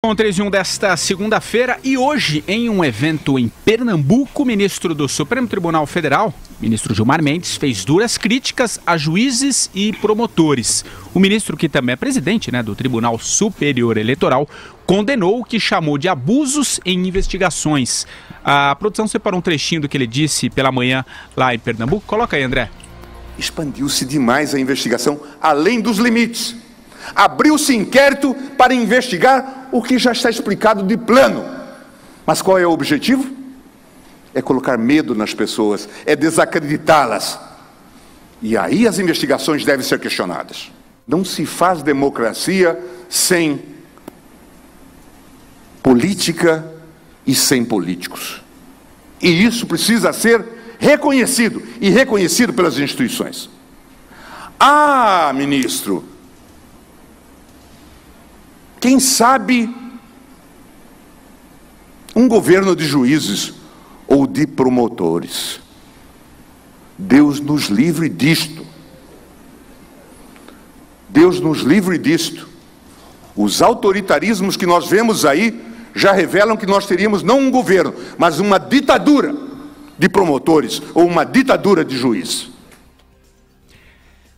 Com 3 e 1 desta segunda-feira e hoje, em um evento em Pernambuco, o ministro do Supremo Tribunal Federal, ministro Gilmar Mendes, fez duras críticas a juízes e promotores. O ministro, que também é presidente, do Tribunal Superior Eleitoral, condenou o que chamou de abusos em investigações. A produção separou um trechinho do que ele disse pela manhã lá em Pernambuco. Coloca aí, André. Expandiu-se demais a investigação, além dos limites. Abriu-se inquérito para investigar o que já está explicado de plano. Mas qual é o objetivo? É colocar medo nas pessoas, é desacreditá-las. E aí as investigações devem ser questionadas. Não se faz democracia sem política e sem políticos. E isso precisa ser reconhecido, e reconhecido pelas instituições. Ah, ministro, quem sabe um governo de juízes ou de promotores. Deus nos livre disto. Deus nos livre disto. Os autoritarismos que nós vemos aí já revelam que nós teríamos não um governo, mas uma ditadura de promotores ou uma ditadura de juízes.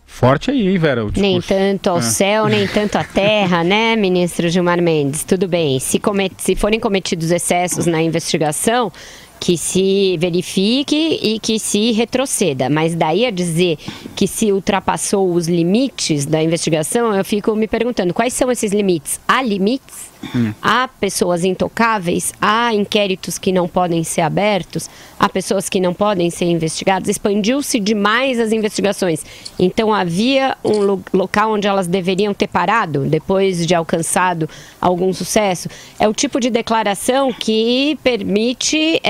Forte aí, Vera, o discurso. Nem tanto ao céu, nem tanto à terra, né, ministro Gilmar Mendes? Tudo bem, se forem cometidos excessos na investigação, que se verifique e que se retroceda. Mas daí a dizer que se ultrapassou os limites da investigação, eu fico me perguntando, quais são esses limites? Há limites? Há pessoas intocáveis? Há inquéritos que não podem ser abertos? Há pessoas que não podem ser investigadas? Expandiu-se demais as investigações. Então havia um local onde elas deveriam ter parado, depois de alcançado algum sucesso? É o tipo de declaração que permite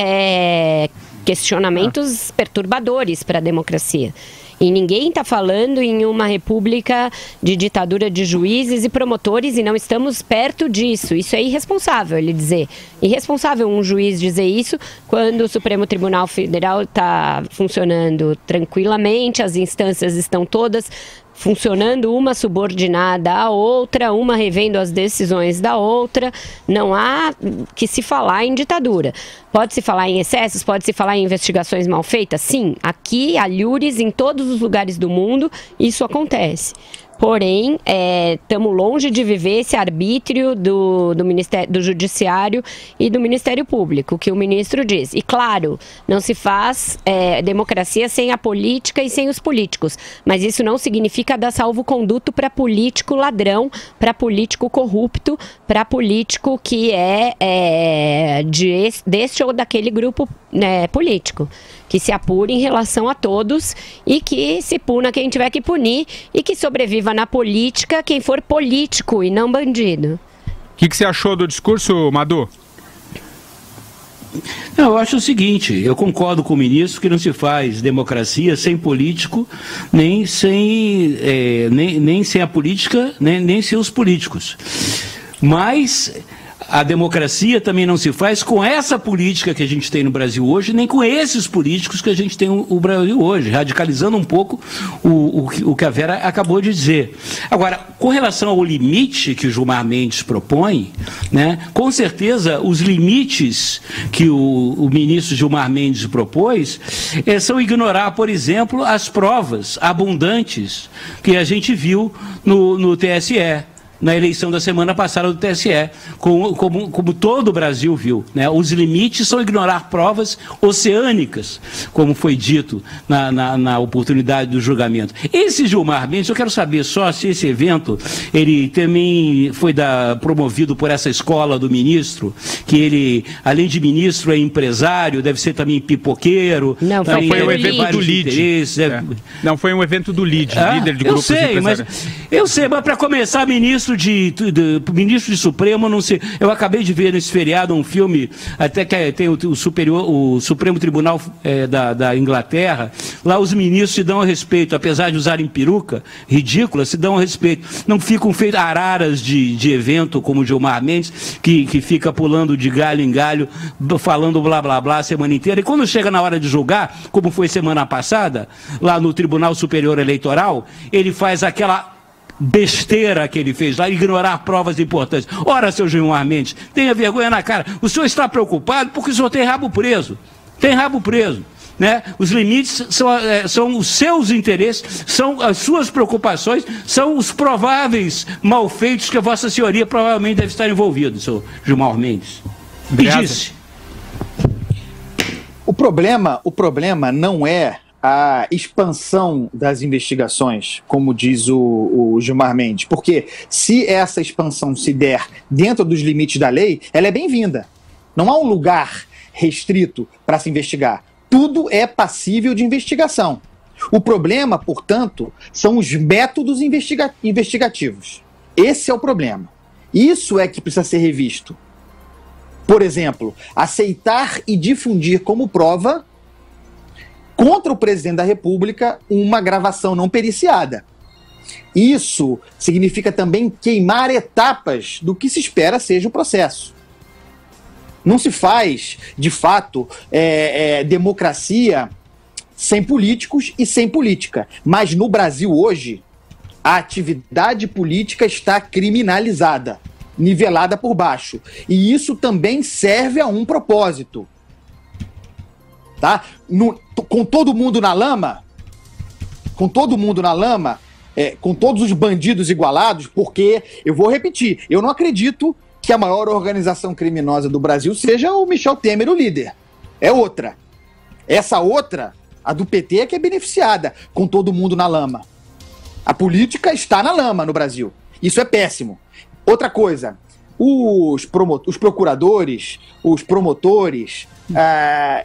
questionamentos perturbadores para a democracia. E ninguém está falando em uma república de ditadura de juízes e promotores e não estamos perto disso. Isso é irresponsável, ele dizer. Irresponsável um juiz dizer isso quando o Supremo Tribunal Federal está funcionando tranquilamente, as instâncias estão todas funcionando, uma subordinada à outra, uma revendo as decisões da outra. Não há que se falar em ditadura. Pode-se falar em excessos, pode-se falar em investigações mal feitas? Sim, aqui, alhures, em todos os lugares do mundo, isso acontece. Porém, estamos longe de viver esse arbítrio do Judiciário e do Ministério Público, que o ministro diz. E claro, não se faz democracia sem a política e sem os políticos, mas isso não significa dar salvo-conduto para político ladrão, para político corrupto, para político que deste ou daquele grupo político. Que se apure em relação a todos e que se puna quem tiver que punir e que sobreviva na política quem for político e não bandido. O que você achou do discurso, Madu? Eu acho o seguinte, eu concordo com o ministro que não se faz democracia sem político, nem sem a política, nem sem os políticos. Mas a democracia também não se faz com essa política que a gente tem no Brasil hoje, nem com esses políticos que a gente tem no Brasil hoje, radicalizando um pouco o que a Vera acabou de dizer. Agora, com relação ao limite que o Gilmar Mendes propõe, com certeza os limites que o ministro Gilmar Mendes propôs são ignorar, por exemplo, as provas abundantes que a gente viu no TSE. Na eleição da semana passada do TSE, como todo o Brasil viu. Os limites são ignorar provas oceânicas, como foi dito na oportunidade do julgamento. Esse Gilmar Mendes, eu quero saber só se esse evento, ele também foi promovido por essa escola do ministro, que ele, além de ministro, é empresário, deve ser também pipoqueiro. Não, foi um evento do LIDE. Não, foi um evento do LIDE, líder de grupos empresariais. Eu sei, mas para começar, ministro de Supremo, não sei. Eu acabei de ver nesse feriado um filme, até que tem o Supremo Tribunal da Inglaterra. Lá os ministros se dão a respeito, apesar de usarem peruca ridícula, se dão a respeito. Não ficam feitos araras de evento como o Gilmar Mendes, que fica pulando de galho em galho, falando blá blá blá a semana inteira. E quando chega na hora de julgar, como foi semana passada, lá no Tribunal Superior Eleitoral, ele faz aquela besteira que ele fez lá, ignorar provas importantes. Ora, seu Gilmar Mendes, tenha vergonha na cara. O senhor está preocupado porque o senhor tem rabo preso. Tem rabo preso. Né? Os limites são os seus interesses, são as suas preocupações, são os prováveis malfeitos que a Vossa Senhoria provavelmente deve estar envolvido, seu Gilmar Mendes. E disse. O problema não é a expansão das investigações, como diz o Gilmar Mendes, porque se essa expansão se der dentro dos limites da lei, ela é bem-vinda. Não há um lugar restrito para se investigar. Tudo é passível de investigação. O problema, portanto, são os métodos investigativos. Esse é o problema. Isso é que precisa ser revisto. Por exemplo, aceitar e difundir como prova contra o presidente da República uma gravação não periciada. Isso significa também queimar etapas do que se espera seja o processo. Não se faz, de fato, democracia sem políticos e sem política. Mas no Brasil hoje, a atividade política está criminalizada, nivelada por baixo. E isso também serve a um propósito. Tá? Com todo mundo na lama, com todos os bandidos igualados, porque, eu vou repetir, eu não acredito que a maior organização criminosa do Brasil seja o Michel Temer, o líder. É outra. Essa outra, a do PT, é que é beneficiada, com todo mundo na lama. A política está na lama no Brasil. Isso é péssimo. Outra coisa, os procuradores, os promotores,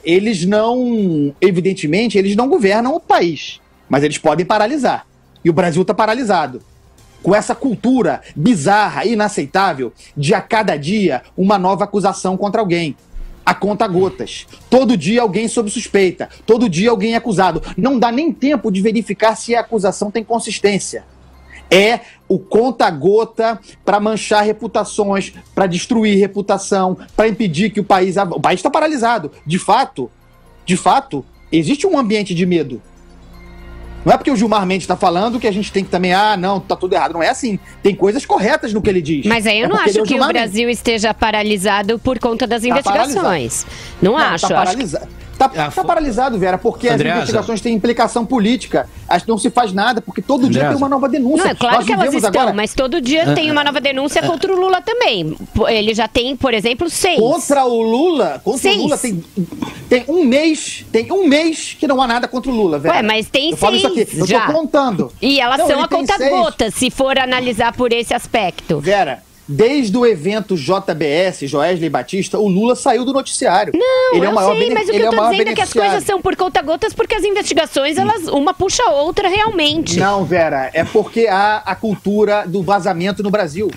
eles não, evidentemente, eles não governam o país, mas eles podem paralisar. E o Brasil está paralisado. Com essa cultura bizarra e inaceitável de a cada dia uma nova acusação contra alguém. A conta gotas. Todo dia alguém sob suspeita. Todo dia alguém acusado. Não dá nem tempo de verificar se a acusação tem consistência. É o conta-gota para manchar reputações, para destruir reputação, para impedir que o país está paralisado. De fato, existe um ambiente de medo. Não é porque o Gilmar Mendes está falando que a gente tem que também, não, tá tudo errado. Não é assim. Tem coisas corretas no que ele diz. Mas aí eu não acho que o Brasil esteja paralisado por conta das investigações. Não acho. Tá paralisado. Tá paralisado, Vera, porque Andreasa, as investigações têm implicação política. Acho que não se faz nada, porque todo dia tem uma nova denúncia. Não, é claro que elas estão, agora... mas todo dia tem uma nova denúncia contra o Lula também. Ele já tem, por exemplo, 6. Contra o Lula? Contra o Lula tem um mês que não há nada contra o Lula, Vera. Ué, mas tem 6 isso aqui, eu tô contando. E elas são a conta-gotas, se for analisar por esse aspecto. Vera, desde o evento JBS, Joesley Batista, o Lula saiu do noticiário. Não, ele é o maior mas o que eu tô dizendo é que as coisas são por conta-gotas porque as investigações, elas uma puxa a outra realmente. Não, Vera, é porque há a cultura do vazamento no Brasil.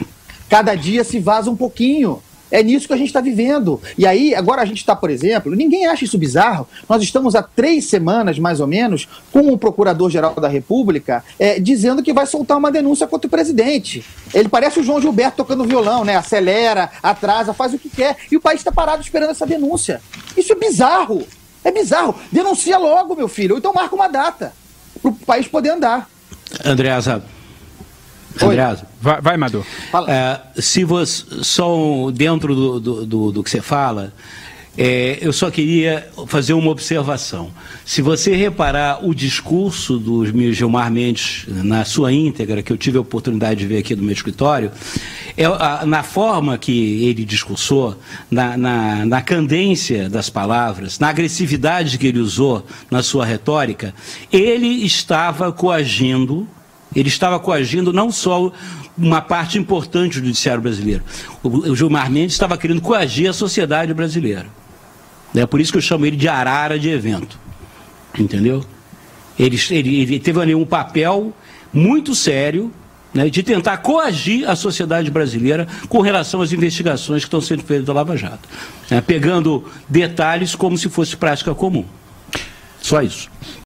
Cada dia se vaza um pouquinho. É nisso que a gente está vivendo. E aí, agora a gente está, por exemplo, ninguém acha isso bizarro, nós estamos há 3 semanas, mais ou menos, com o Procurador-Geral da República dizendo que vai soltar uma denúncia contra o presidente. Ele parece o João Gilberto tocando violão, né? Acelera, atrasa, faz o que quer. E o país está parado esperando essa denúncia. Isso é bizarro. É bizarro. Denuncia logo, meu filho. Ou então marca uma data para o país poder andar. Andreasa, vai Madu. Se você, só dentro do que você fala, eu só queria fazer uma observação. Se você reparar o discurso do Gilmar Mendes na sua íntegra, que eu tive a oportunidade de ver aqui no meu escritório, na forma que ele discursou, na candência das palavras, na agressividade que ele usou na sua retórica, ele estava coagindo não só uma parte importante do judiciário brasileiro. O Gilmar Mendes estava querendo coagir a sociedade brasileira. É por isso que eu chamo ele de arara de evento. Entendeu? Ele teve ali um papel muito sério, né, de tentar coagir a sociedade brasileira com relação às investigações que estão sendo feitas da Lava Jato. Pegando detalhes como se fosse prática comum. Só isso.